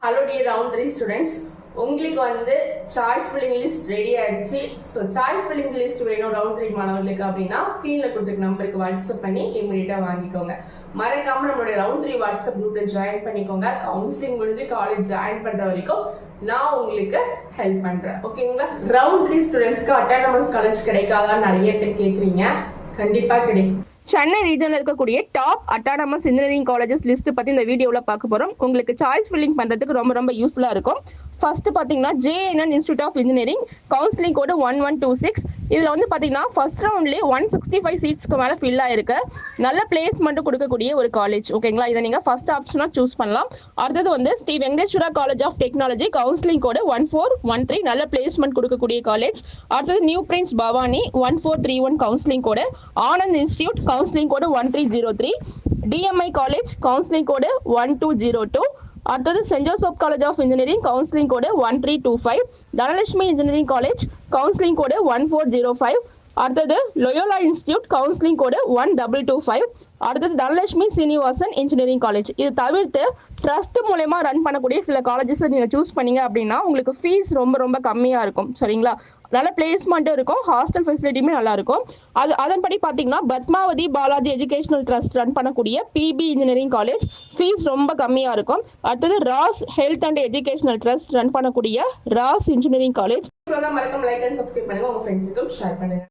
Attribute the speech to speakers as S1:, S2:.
S1: Hello dear round 3 students. உங்களுக்கு வந்து choice filling list ready ஆயிடுச்சு. ஸோ சாய்ஸ் ஃபில்லிங் லிஸ்ட் வேணும் ரவுண்ட் 3 மாணவர்களுக்கு அப்படின்னா கீழே கொடுத்துருக்க நம்பருக்கு வாட்ஸ்அப் பண்ணி இமீடியட்டா வாங்கிக்கோங்க. மறக்காம நம்மளுடைய ரவுண்ட் 3 வாட்ஸ்அப் குரூப்ல ஜாயின் பண்ணிக்கோங்க. கவுன்சிலிங் முடிஞ்சு காலேஜ் ஜாயின் பண்ற வரைக்கும் நான் உங்களுக்கு ஹெல்ப் பண்றேன். ஓகேங்களா? ரவுண்ட் 3 ஸ்டூடெண்ட்ஸ்க்கு அட்டானமஸ் காலேஜ் கிடைக்காதா நிறைய பேர் கேக்குறீங்க. கண்டிப்பா கிடைக்கும்.
S2: சென்னை ரீஜனில் இருக்கக்கூடிய top autonomous engineering colleges list பற்றி இந்த வீடியோவில் பார்க்க போகிறோம். உங்களுக்கு சாய்ஸ் ஃபில்லிங் பண்ணுறதுக்கு ரொம்ப யூஸ்ஃபுல்லாக இருக்கும். ஃபர்ஸ்ட் பார்த்தீங்கன்னா JNN institute of engineering counselling code 1126. இதில் வந்து பார்த்தீங்கன்னா ஃபர்ஸ்ட் ரவுண்ட்லேயே 165 சீட்ஸ்க்கு மேலே ஃபில் ஆயிருக்கு. நல்ல பிளேஸ்மெண்ட்டும் கொடுக்கக்கூடிய ஒரு காலேஜ். ஓகேங்களா? இதை நீங்கள் ஃபர்ஸ்ட் ஆப்ஷனாக சூஸ் பண்ணலாம். அடுத்தது வந்து Sri Venkateswara college of technology counselling code 1413 நல்ல பிளேஸ்மெண்ட் கொடுக்கக்கூடிய காலேஜ். அடுத்தது New Prince Bhavani 1431 counselling code. Anand institute counselling code 1303. DMI college counselling code 1202. அடுத்தது Saint Joseph college of engineering counselling code 1325. Dhanalakshmi engineering college counselling code 1405. அடுத்தது Loyola institute counselling கோடு 1225. அடுத்தது Dhanalakshmi Srinivasan engineering college. இது தவிர்த்து trust மூலமா run பண்ணக்கூடிய சில காலேஜஸ் நீங்கள் சூஸ் பண்ணீங்க அப்படின்னா உங்களுக்கு ஃபீஸ் ரொம்ப கம்மியாக இருக்கும். சரிங்களா? நல்ல பிளேஸ்மெண்ட்டும் இருக்கும், ஹாஸ்டல் ஃபெசிலிட்டியுமே நல்லா இருக்கும். அதன்படி பார்த்தீங்கன்னா Padmavathi Balaji educational trust run பண்ணக்கூடிய PB இன்ஜினியரிங் காலேஜ் ஃபீஸ் ரொம்ப கம்மியாக இருக்கும். அடுத்தது Ras health and educational trust run பண்ணக்கூடிய ராஸ் இன்ஜினியரிங் காலேஜ்.
S1: மறக்காம லைக் அண்ட் சப்ஸ்கிரைப் பண்ணுங்க, உங்க ஃப்ரெண்ட்ஸுக்கும் ஷேர் பண்ணுங்க.